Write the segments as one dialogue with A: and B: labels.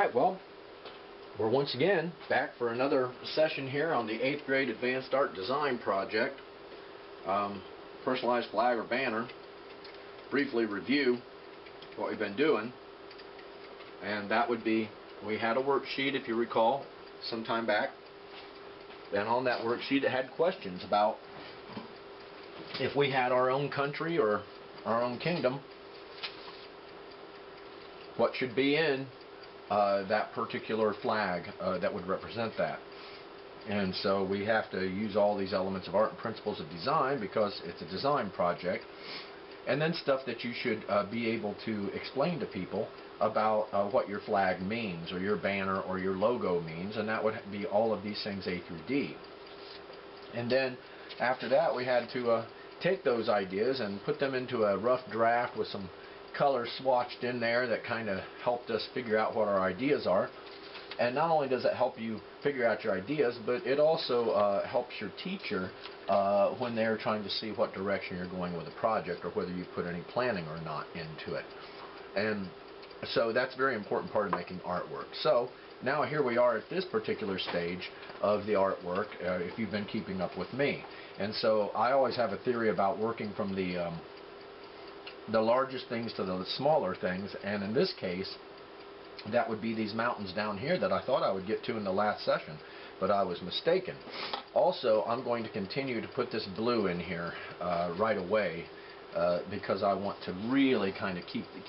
A: Alright, well, we're once again back for another session here on the 8th grade Advanced Art Design project. Personalized flag or banner. Briefly review what we've been doing. And that would be, we had a worksheet, if you recall, some time back. Then on that worksheet it had questions about if we had our own country or our own kingdom, what should be in that particular flag that would represent that. And so we have to use all these elements of art and principles of design because it's a design project. And then stuff that you should be able to explain to people about what your flag means, or your banner or your logo means, and that would be all of these things A through D. And then after that we had to take those ideas and put them into a rough draft with some color swatched in there that kind of helped us figure out what our ideas are. And not only does it help you figure out your ideas, but it also helps your teacher when they're trying to see what direction you're going with the project, or whether you put any planning or not into it. And so that's a very important part of making artwork. So now here we are at this particular stage of the artwork, if you've been keeping up with me. And so I always have a theory about working from the largest things to the smaller things, and in this case that would be these mountains down here that I thought I would get to in the last session, but I was mistaken. Also, I'm going to continue to put this blue in here right away because I want to really kind of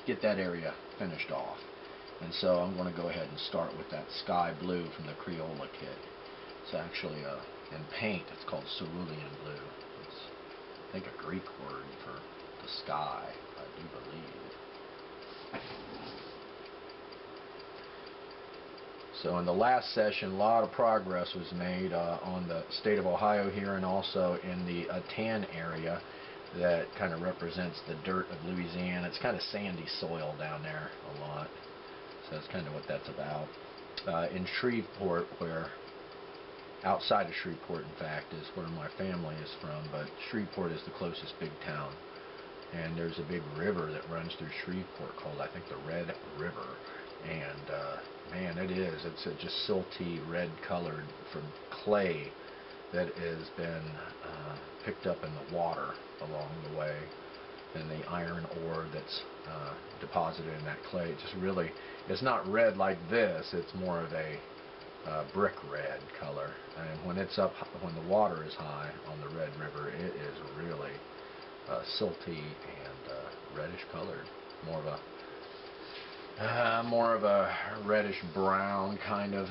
A: get that area finished off. And so I'm going to go ahead and start with that sky blue from the Crayola kit. It's actually in paint it's called cerulean blue. It's, I think, a Greek word for the sky, I do believe. So in the last session, a lot of progress was made on the state of Ohio here, and also in the tan area that kind of represents the dirt of Louisiana. It's kind of sandy soil down there a lot, so that's kind of what that's about. In Shreveport, where outside of Shreveport, in fact, is where my family is from, but Shreveport is the closest big town. And there's a big river that runs through Shreveport called, I think, the Red River. And man, it's a just silty red colored from clay that has been picked up in the water along the way. And the iron ore that's deposited in that clay, it just really, it's not red like this, it's more of a brick red color. And when it's up, when the water is high on the Red River, it is really silty and reddish colored, more of a reddish brown kind of.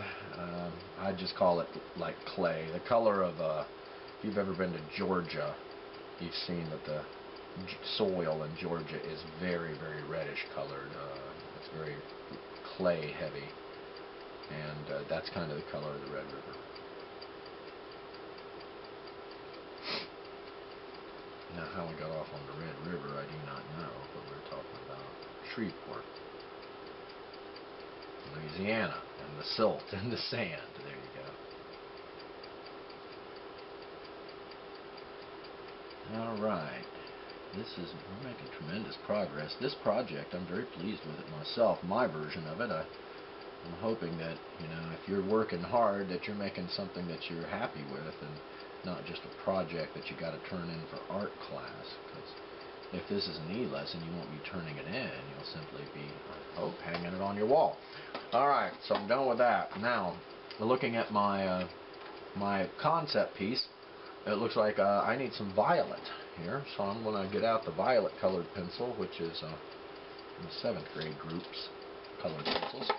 A: I just call it like clay. The color of if you've ever been to Georgia, you've seen that the soil in Georgia is very, very reddish colored. It's very clay heavy, and that's kind of the color of the Red River. Now, how we got off on the Red River, I do not know, but we're talking about Shreveport, Louisiana, and the silt and the sand. There you go. Alright, we're making tremendous progress. This project, I'm very pleased with it myself, my version of it. I'm hoping that, you know, if you're working hard, that you're making something that you're happy with, and not just a project that you got to turn in for art class. Because if this is an E-lesson, you won't be turning it in. You'll simply be, I hope, hanging it on your wall. Alright, so I'm done with that. Now, looking at my my concept piece, it looks like I need some violet here. So I'm going to get out the violet colored pencil, which is in the 7th grade group's colored pencils.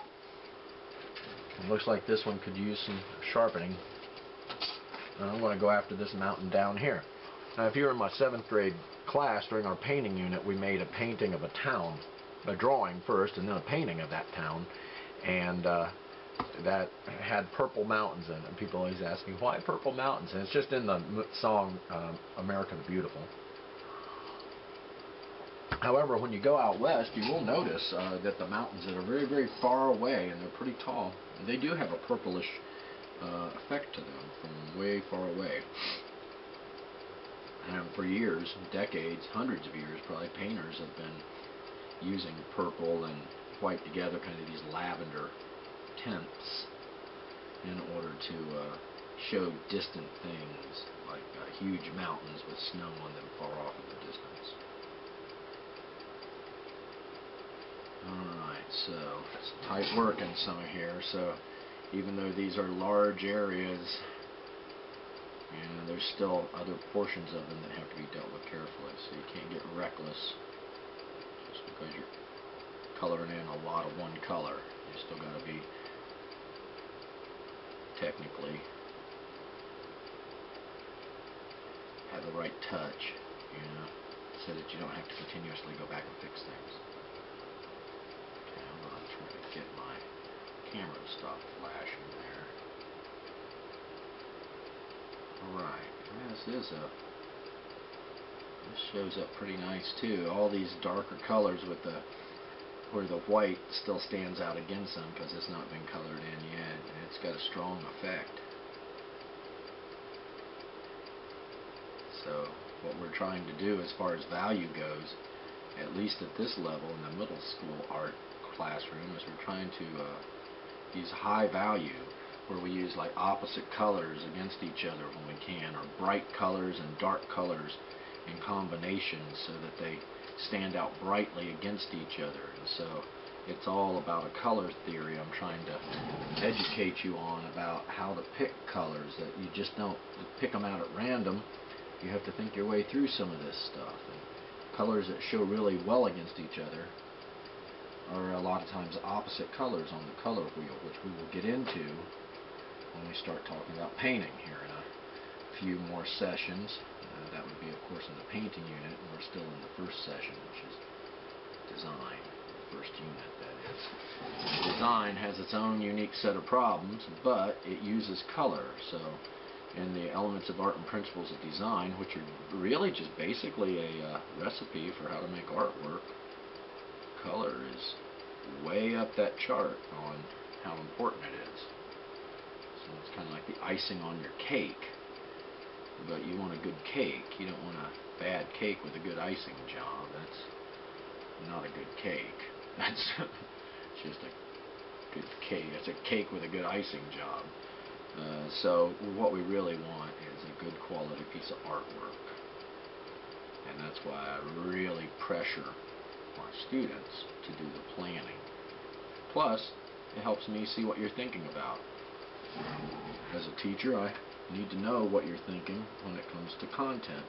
A: It looks like this one could use some sharpening. And I'm going to go after this mountain down here. Now, if you were in my 7th grade class, during our painting unit, we made a painting of a town, a drawing first, and then a painting of that town, and that had purple mountains in it. And people always ask me, why purple mountains? And it's just in the song America the Beautiful. However, when you go out west, you will notice that the mountains that are very, very far away, and they're pretty tall, they do have a purplish effect to them from way far away. And for years, decades, hundreds of years probably, painters have been using purple and white together, kind of these lavender
B: tenths in order to show distant things, like huge mountains with snow on them far off in the distance. Alright, so it's tight work in some of here, so even though these are large areas, and there's still other portions of them that have to be dealt with carefully, so you can't get reckless just because you're coloring in a lot of one color. You still got to be technically have the right touch, you know, so that you don't have to continuously go back and fix things. Okay, I'm trying to get my camera to stop flashing there. Alright, this shows up pretty nice too. All these darker colors with where the white still stands out against them because it's not been colored in yet, and it's got a strong effect. So what we're trying to do as far as value goes, at least at this level in the middle school art classroom, is we're trying to use high value, where we use like opposite colors against each other when we can, or bright colors and dark colors in combination so that they stand out brightly against each other. And so it's all about a color theory. I'm trying to educate you on about how to pick colors, that you just don't pick them out at random. You have to think your way through some of this stuff. And colors that show really well against each other are a lot of times opposite colors on the color wheel, which we will get into when we start talking about painting here in a few more sessions. That would be, of course, in the painting unit, and we're still in the first session, which is design, the first unit, that is. Design has its own unique set of problems, but it uses color. So in the elements of art and principles of design, which are really just basically a recipe for how to make artwork, color is way up that chart on how important it is. So it's kind of like the icing on your cake. But you want a good cake. You don't want a bad cake with a good icing job. That's not a good cake. That's just a good cake. That's a cake with a good icing job. So what we really want is a good quality piece of artwork. And that's why I really pressure our students to do the planning. Plus, it helps me see what you're thinking about. As a teacher, I need to know what you're thinking when it comes to content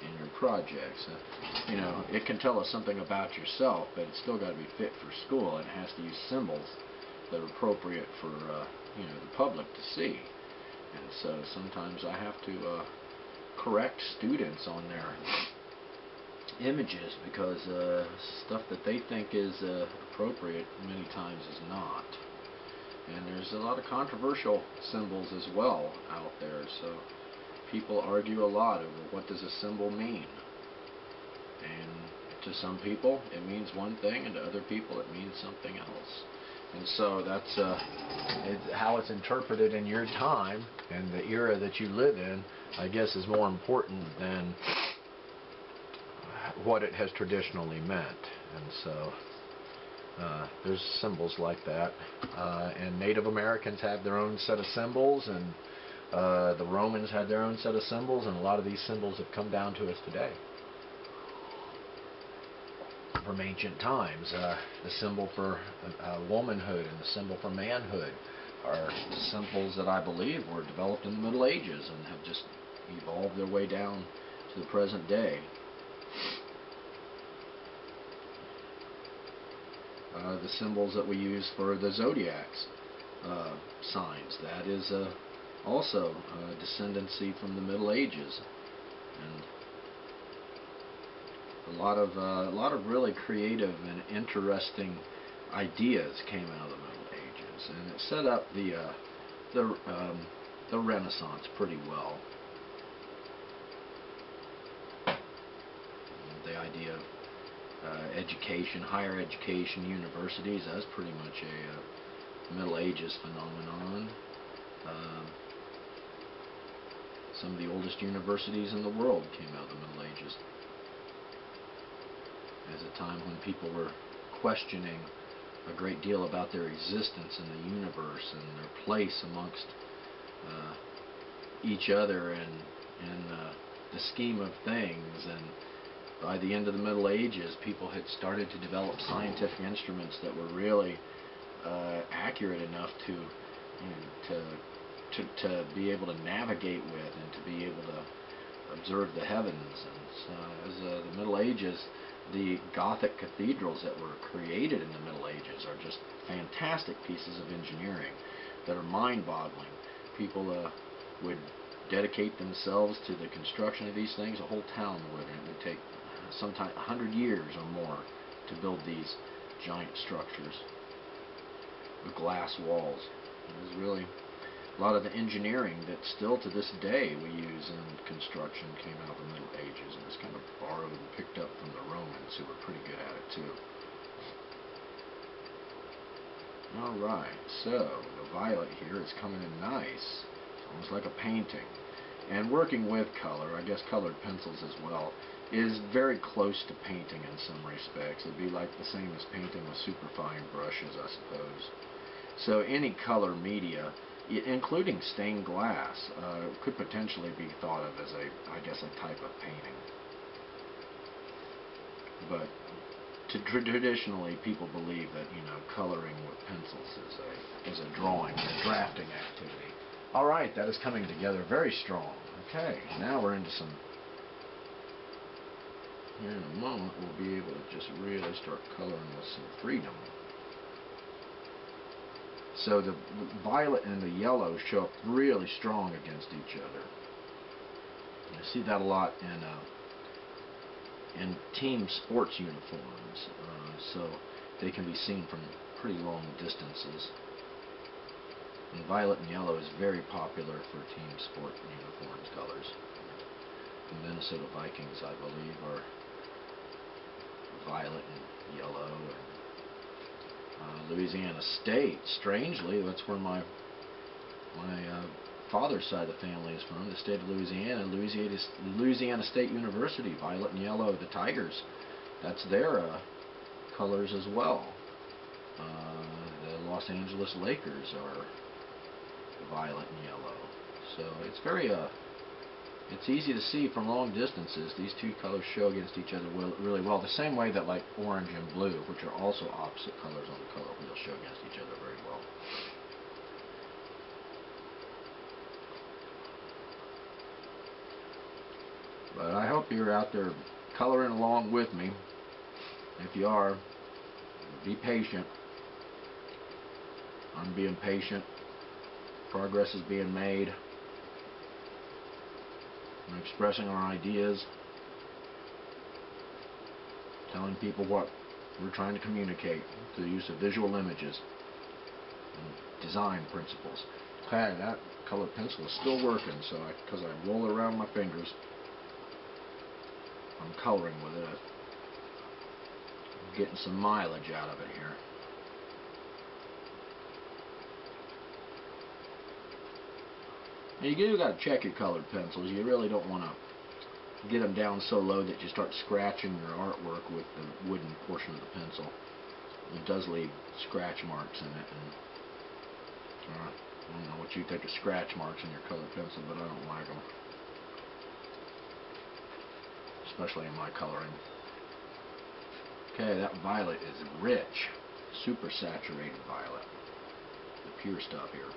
B: in your projects. You know, it can tell us something about yourself, but it's still got to be fit for school, and it has to use symbols that are appropriate for you know, the public to see. And so sometimes I have to correct students on their images, because stuff that they think is appropriate many times is not. And there's a lot of controversial symbols as well out there, so people argue a lot over what does a symbol mean. And to some people it means one thing, and to other people it means something else. And so that's how it's interpreted in your time and the era that you live in, I guess, is more important than what it has traditionally meant. And so there's symbols like that, and Native Americans have their own set of symbols, and the Romans had their own set of symbols, and a lot of these symbols have come down to us today from ancient times. The symbol for womanhood and the symbol for manhood are symbols that I believe were developed in the Middle Ages and have just evolved their way down to the present day. The symbols that we use for the zodiacs signs, that is also descendancy from the Middle Ages, and a lot of really creative and interesting ideas came out of the Middle Ages, and it set up the Renaissance pretty well. The idea of education, higher education, universities, that's pretty much a Middle Ages phenomenon. Some of the oldest universities in the world came out of the Middle Ages, as a time when people were questioning a great deal about their existence in the universe and their place amongst each other and in the scheme of things. And by the end of the Middle Ages, people had started to develop scientific instruments that were really accurate enough to be able to navigate with and to be able to observe the heavens. And so, as the Middle Ages, the Gothic cathedrals that were created in the Middle Ages are just fantastic pieces of engineering that are mind-boggling. People would dedicate themselves to the construction of these things. A whole town would, and it would take sometimes 100 years or more to build these giant structures with glass walls. It was really a lot of the engineering that still to this day we use in construction came out of the Middle Ages, and it's kind of borrowed and picked up from the Romans, who were pretty good at it too. Alright, so the violet here is coming in nice. It's almost like a painting. And working with color, I guess colored pencils as well, is very close to painting in some respects. It'd be like the same as painting with superfine brushes, I suppose. So any color media, including stained glass, could potentially be thought of as I guess a type of painting. But traditionally, people believe that, you know, coloring with pencils is a drawing, a drafting activity. All right, that is coming together very strong. Okay, now we're into some. Here in a moment, we'll be able to just really start coloring with some freedom. So the violet and the yellow show up really strong against each other. You see that a lot in team sports uniforms, so they can be seen from pretty long distances. And violet and yellow is very popular for team sport uniforms colors. The Minnesota Vikings, I believe, are violet and yellow. And Louisiana State, strangely, that's where my father's side of the family is from, the state of Louisiana. Louisiana State University, violet and yellow, the Tigers, that's their colors as well. The Los Angeles Lakers are violet and yellow. So it's very it's easy to see from long distances. These two colors show against each other really well, the same way that like orange and blue, which are also opposite colors on the color wheel, show against each other very well. But I hope you're out there coloring along with me. If you are, be patient. I'm being patient. Progress is being made. We're expressing our ideas, telling people what we're trying to communicate through the use of visual images and design principles. Okay, that colored pencil is still working, so because I roll it around my fingers, I'm coloring with it. I'm getting some mileage out of it here. Now you do got to check your colored pencils. You really don't want to get them down so low that you start scratching your artwork with the wooden portion of the pencil. It does leave scratch marks in it, and I don't know what you think of scratch marks in your colored pencil, but I don't like them, especially in my coloring. Okay, that violet is rich, super saturated violet, the pure stuff here.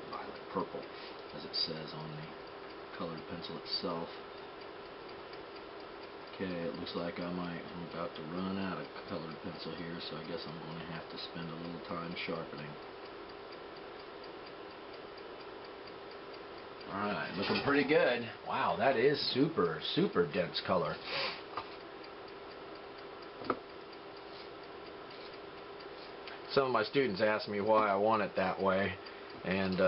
B: Violet purple, as it says on the colored pencil itself. Okay, it looks like I'm about to run out of colored pencil here, so I guess I'm going to have to spend a little time sharpening. Alright, looking pretty good. Wow, that is super, super dense color. Some of my students ask me why I want it that way, and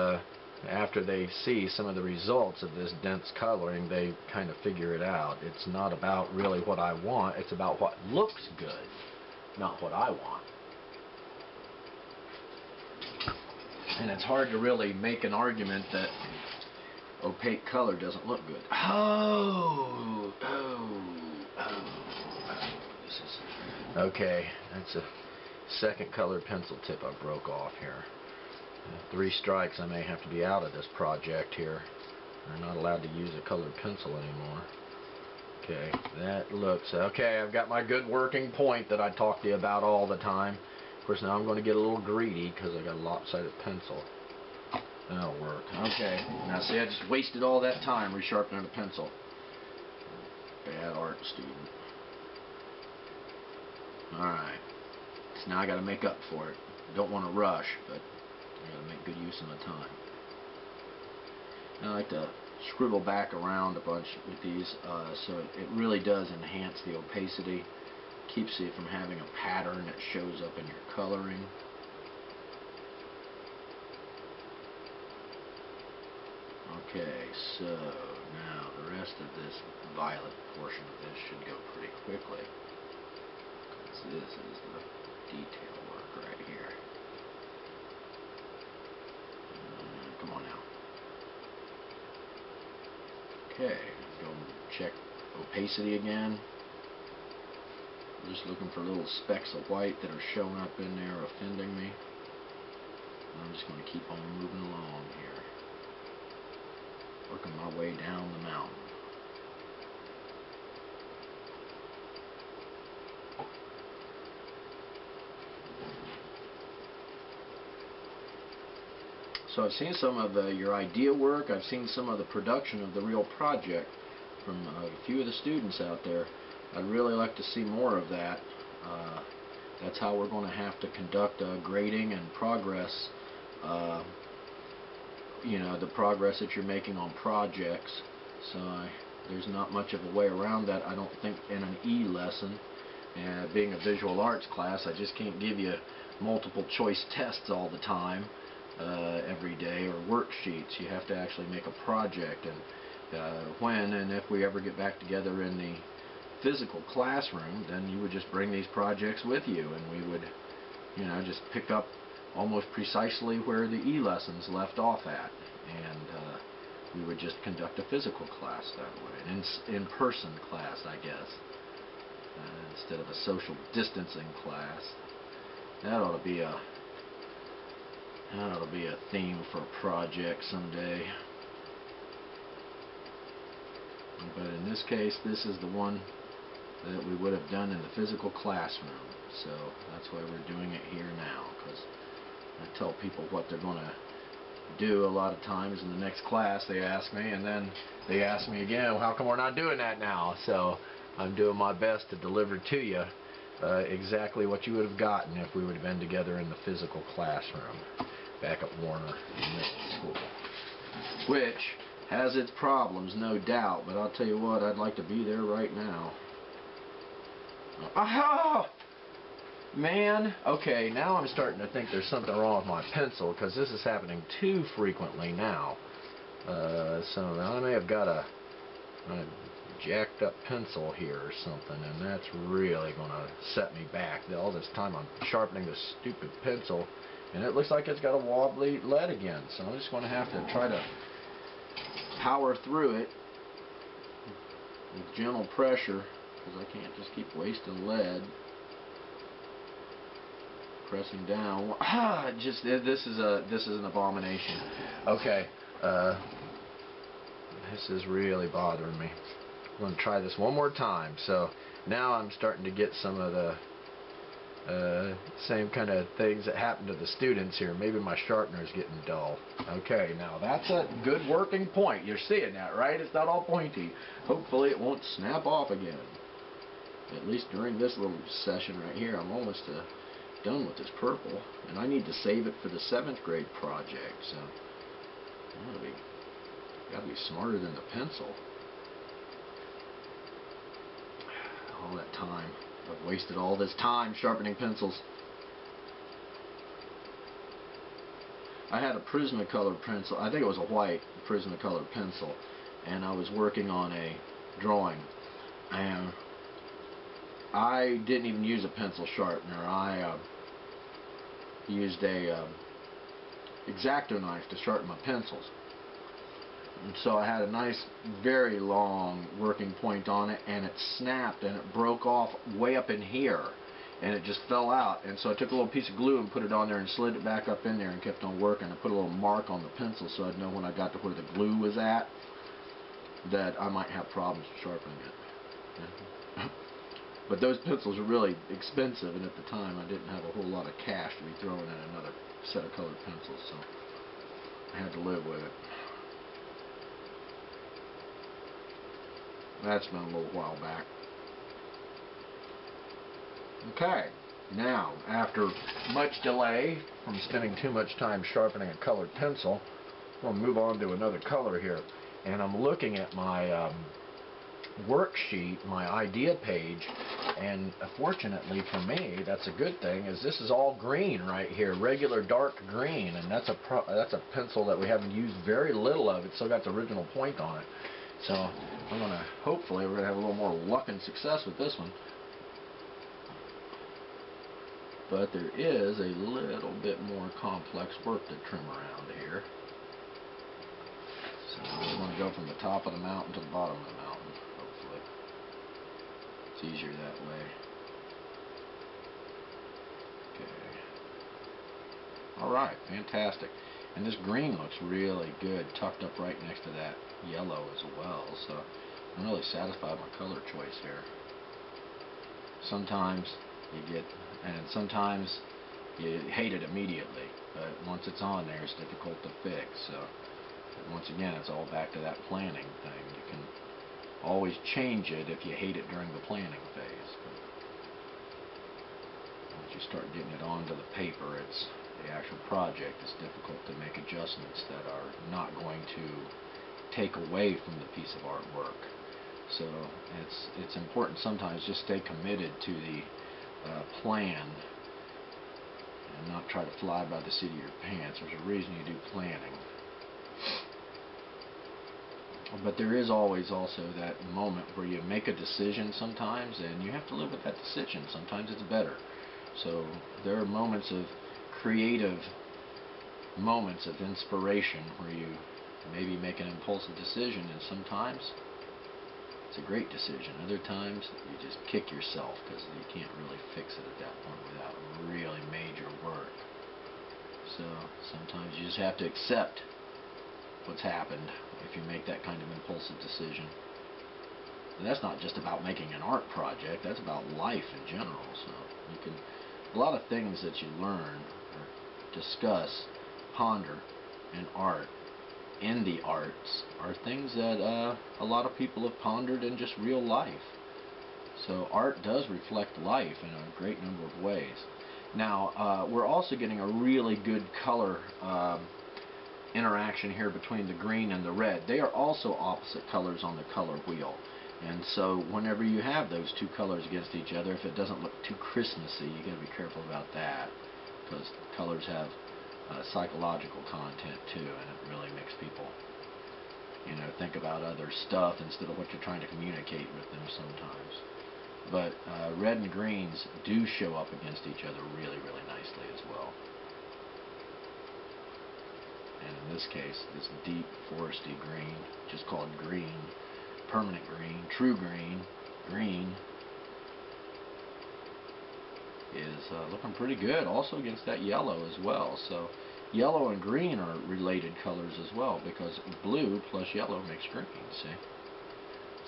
B: after they see some of the results of this dense coloring, they kind of figure it out. It's not about really what I want, it's about what looks good, not what I want. And it's hard to really make an argument that opaque color doesn't look good. Oh.
A: Okay, that's a second colored pencil tip I broke off here. 3 strikes, I may have to be out of this project here. I'm not allowed to use a colored pencil anymore. Okay, that looks... Okay, I've got my good working point that I talk to you about all the time. Of course, now I'm going to get a little greedy because I got a lopsided pencil. That'll work. Okay, now see, I just wasted all that time resharpening a pencil. Bad art student. Alright, so now I got to make up for it. Don't want to rush, but I got to make good use of my time. I like to scribble back around a bunch with these, so it really does enhance the opacity. Keeps you from having a pattern that shows up in your coloring. Okay, so now the rest of this violet portion of this should go pretty quickly, because this is the detail work right here. Come on now. Okay, go and check opacity again. I'm just looking for little specks of white that are showing up in there, offending me. And I'm just going to keep on moving along here, working my way down the mountain. So I've seen some of your idea work. I've seen some of the production of the real project from a few of the students out there. I'd really like to see more of that. That's how we're going to have to conduct grading and progress. You know, the progress that you're making on projects. So there's not much of a way around that, I don't think, in an E lesson. And being a visual arts class, I just can't give you multiple choice tests all the time. Every day, or worksheets. You have to actually make a project, and when and if we ever get back together in the physical classroom, then you would just bring these projects with you, and we would, you know, just pick up almost precisely where the E lessons left off at, and we would just conduct a physical class that way, an in-person class, I guess, instead of a social distancing class. That ought to be a theme for a project someday. But in this case, this is the one that we would have done in the physical classroom. So that's why we're doing it here now, because I tell people what they're going to do a lot of times in the next class. They ask me, and then they ask me again, well, how come we're not doing that now? So I'm doing my best to deliver to you exactly what you would have gotten if we would have been together in the physical classroom back at Warner Middle School, which has its problems, no doubt, but I'll tell you what, I'd like to be there right now. Aha! Man, okay, now I'm starting to think there's something wrong with my pencil, because this is happening too frequently now. So I may have got a jacked up pencil here or something, and that's really going to set me back. All this time I'm sharpening this stupid pencil, and it looks like it's got a wobbly lead again, so I'm just going to have to try to power through it with gentle pressure, because I can't just keep wasting lead. Pressing down. This is an abomination. Okay, this is really bothering me. I'm going to try this one more time. So now I'm starting to get some of the same kind of things that happen to the students here. Maybe my sharpener is getting dull. Okay, now that's a good working point. You're seeing that, right? It's not all pointy. Hopefully it won't snap off again. At least during this little session right here, I'm almost done with this purple, and I need to save it for the 7th grade project. So gotta be smarter than the pencil. All that time. I've wasted all this time sharpening pencils. I had a Prismacolor pencil. I think it was a white Prismacolor pencil, and I was working on a drawing, and I didn't even use a pencil sharpener. I used a X-Acto knife to sharpen my pencils. And so I had a nice, very long working point on it, and it snapped and it broke off way up in here.
B: and it just fell out. And so I took a little piece of glue and put it on there and slid it back up in there and kept on working. I put a little mark on the pencil so I'd know when I got to where the glue was at that I might have problems sharpening it. Yeah. But those pencils are really expensive, and at the time I didn't have a whole lot of cash to be throwing in another set of colored pencils, so I had to live with it. That's been a little while back. Okay, now after much delay from spending too much time sharpening a colored pencil, we'll move on to another color here. And I'm looking at my worksheet, my idea page, and fortunately for me, that's a good thing, is this is all green right here, regular dark green, and that's a pencil that we haven't used very little of. It's still got the original point on it. So I'm gonna, hopefully we're gonna have a little more luck and success with this one. But there is a little bit more complex work to trim around here. So we're going to go from the top of the mountain to the bottom of the mountain, hopefully. It's easier that way. Okay. Alright, fantastic. And this green looks really good, tucked up right next to that yellow as well. So I'm really satisfied with my color choice here. Sometimes you get, and sometimes you hate it immediately, but once it's on there, it's difficult to fix. So once again, it's all back to that planning thing. You can always change it if you hate it during the planning phase. But once you start getting it onto the paper, it's the actual project. It's difficult to make adjustments that are not going to take away from the piece of artwork. So it's important sometimes just stay committed to the plan and not try to fly by the seat of your pants. There's a reason you do planning. But there is always also that moment where you make a decision sometimes, and you have to live with that decision. Sometimes it's better. So there are moments of creative moments of inspiration where you maybe make an impulsive decision, and sometimes it's a great decision. Other times you just kick yourself because you can't really fix it at that point without really major work. So sometimes you just have to accept what's happened if you make that kind of impulsive decision. And that's not just about making an art project, that's about life in general. So you can, a lot of things that you learn or discuss, ponder in art, in the arts, are things that a lot of people have pondered in just real life. So art does reflect life in a great number of ways. Now we're also getting a really good color interaction here between the green and the red. They are also opposite colors on the color wheel, and so whenever you have those two colors against each other, if it doesn't look too Christmassy, you got to be careful about that, because colors have psychological content too, and it really makes people, you know, think about other stuff instead of what you're trying to communicate with them sometimes. But red and greens do show up against each other really, really nicely as well. And in this case, this deep foresty green, just called green, permanent green, true green, green, is looking pretty good also against that yellow as well. So yellow and green are related colors as well, because blue plus yellow makes green, see?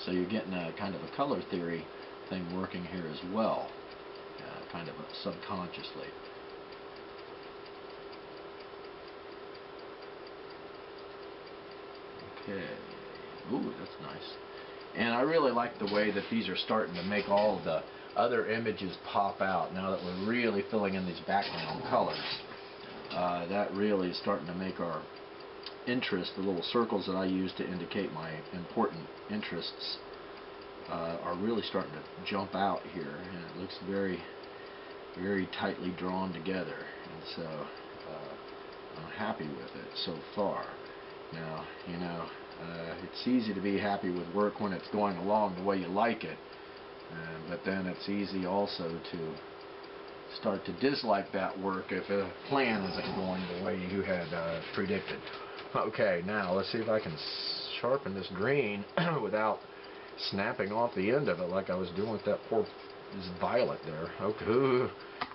B: So you're getting a kind of a color theory thing working here as well, kind of subconsciously. Okay, ooh, that's nice. And I really like the way that these are starting to make all of the other images pop out now that we're really filling in these background colors. That really is starting to make our interest, the little circles that I use to indicate my important interests, are really starting to jump out here, and it looks very, very tightly drawn together, and so I'm happy with it so far. Now, you know, it's easy to be happy with work when it's going along the way you like it, but then it's easy also to start to dislike that work if a plan isn't going the way you had predicted. Okay, now let's see if I can sharpen this green without snapping off the end of it like I was doing with that poor
A: is violet there. Okay, ooh,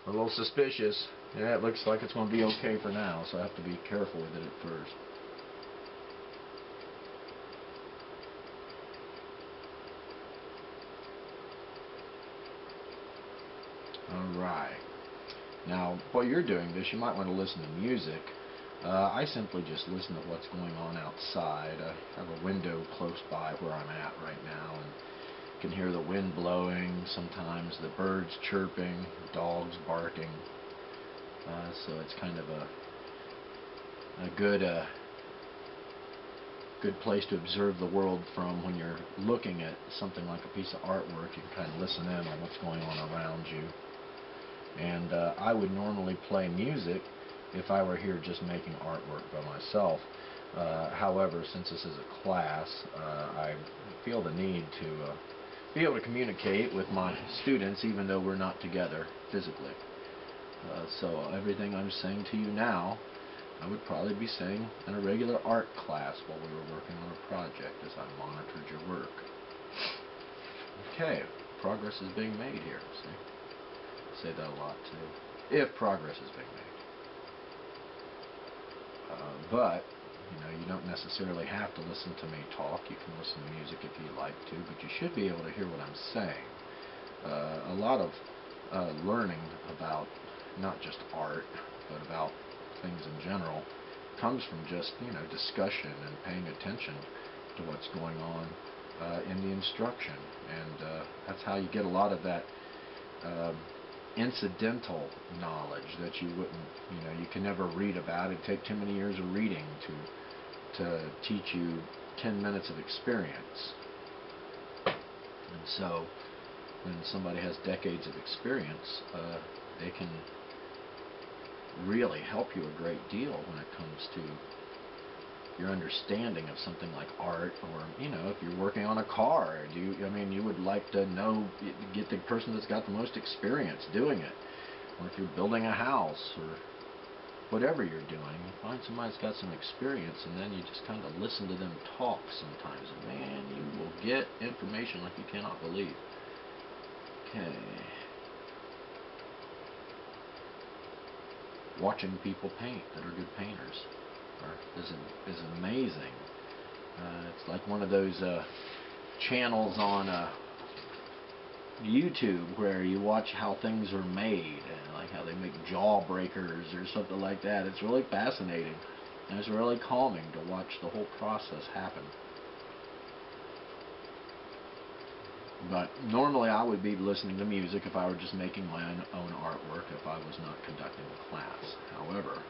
A: a little suspicious. Yeah, it looks like it's going to be okay for now, so I have to be careful with it at first. Alright. Now, while you're doing this, you might want to listen to music. I simply just listen to what's going on outside. I have a window close by where I'm at right now, and you can hear the wind blowing, sometimes the birds chirping, dogs barking. So it's kind of a good place to observe the world from. When you're looking at something like a piece of artwork, you can kind of listen in on what's going on around you. And I would normally play music if I were here just making artwork by myself. However, since this is a class, I feel the need to be able to communicate with my students even though we're not together physically. So everything I'm saying to you now, I would probably be saying in a regular art class while we were working on a project as I monitored your work. Okay, progress is being made here, see? I say that a lot too. If progress is being made. But, you don't necessarily have to listen to me talk. You can listen to music if you like to, but you should be able to hear what I'm saying. A lot of learning about not just art, but about things in general comes from just, discussion and paying attention to what's going on in the instruction. And that's how you get a lot of that incidental knowledge that you wouldn't, you can never read about. It'd take too many years of reading to teach you 10 minutes of experience. And so when somebody has decades of experience, they can really help you a great deal when it comes to your understanding of something like art, or if you're working on a car, you would like to get the person that's got the most experience doing it. Or if you're building a house or whatever you're doing, you find somebody that's got some experience, and then you just kind of listen to them talk sometimes, and man, you will get information like you cannot believe. Okay. Watching people paint that are good painters is amazing. It's like one of those channels on YouTube where you watch how things are made, and like how they make jawbreakers or something like that. It's really fascinating, and it's really calming to watch the whole process happen. But normally I would be listening to music if I were just making my own artwork, if I was not conducting a class. However,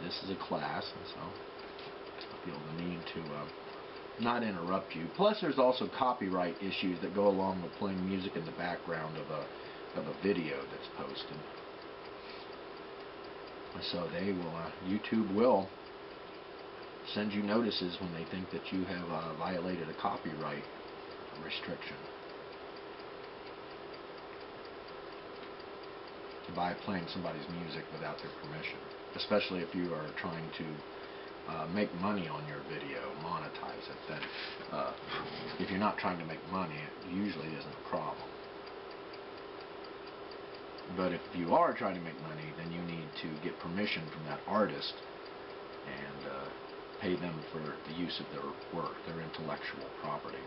A: this is a class, and so I feel the need to not interrupt you. Plus, there's also copyright issues that go along with playing music in the background of a video that's posted. So they will, YouTube will send you notices when they think that you have violated a copyright restriction by playing somebody's music without their permission, especially if you are trying to make money on your video, monetize it. Then if you're not trying to make money, it usually isn't a problem. But if you are trying to make money, then you need to get permission from that artist and pay them for the use of their work, their intellectual property.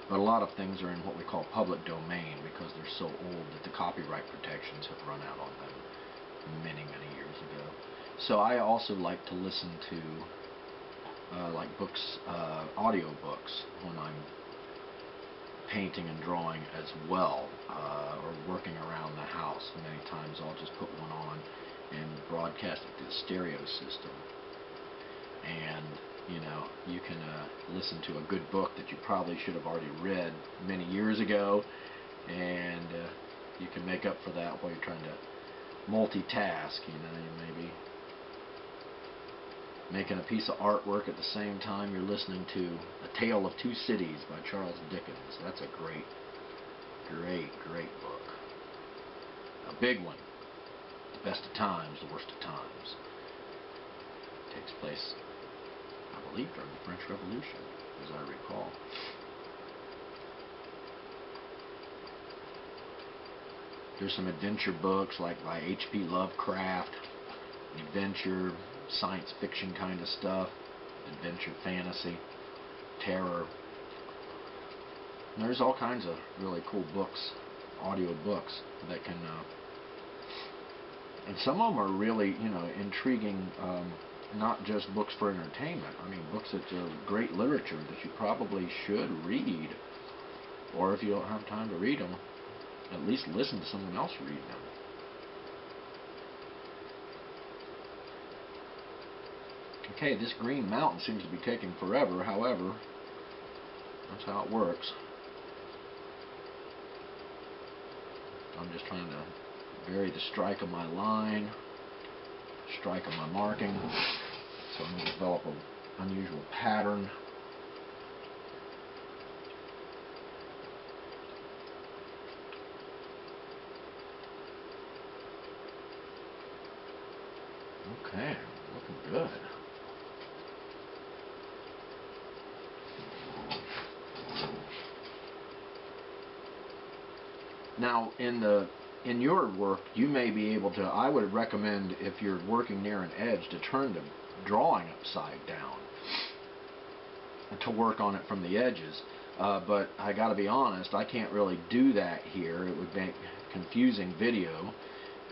A: But a lot of things are in what we call public domain because they're so old that the copyright protections have run out on them many, many years ago. So I also like to listen to like books, audio books, when I'm painting and drawing as well, or working around the house. Many times I'll just put one on and broadcast it through the stereo system. And you can listen to a good book that you probably should have already read many years ago, and you can make up for that while you're trying to multitask. You may be making a piece of artwork at the same time you're listening to A Tale of Two Cities by Charles Dickens. That's a great, great, great book. A big one. The best of times, the worst of times. It takes place, I believe, during the French Revolution.
B: as I recall. There's some adventure books like by H.P. Lovecraft, adventure, science fiction kind of stuff, adventure fantasy, terror. And there's all kinds of really cool books, audio books that can, and some of them are really, intriguing, not just books for entertainment. I mean, books that are great literature that you probably should read, or if you don't have time to read them, at least listen to someone else read them. Okay, this green mountain seems to be taking forever. However, that's how it works. I'm just trying to vary the strike of my line, strike of my marking, so I'm going to develop an unusual pattern. Okay, looking good. Now, in your work, you may be able to, I would recommend, if you're working near an edge, to turn the drawing upside down to work on it from the edges. But I got to be honest, I can't really do that here. It would make confusing video,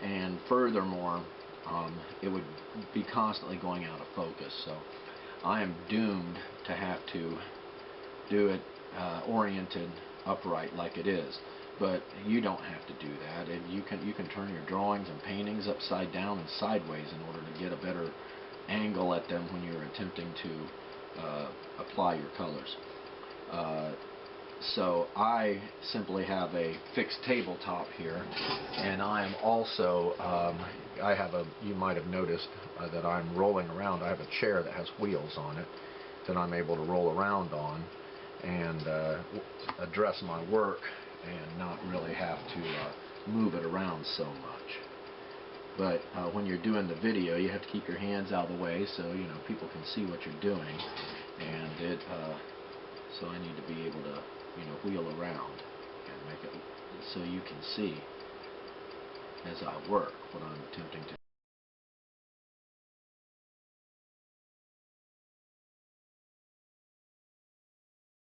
B: and furthermore, it would be constantly going out of focus. So I am doomed to have to do it oriented upright like it is. But you don't have to do that. You can turn your drawings and paintings upside down and sideways in order to get a better angle at them when you're attempting to apply your colors. So I simply have a fixed tabletop here, and I am also, you might have noticed that I'm rolling around. I have a chair that has wheels on it that I'm able to roll around on and address my work and not really have to move it around so much. But when you're doing the video, you have to keep your hands out of the way so people can see what you're doing, and so I need to be able to wheel around and make it so you can see as I work what I'm attempting to do.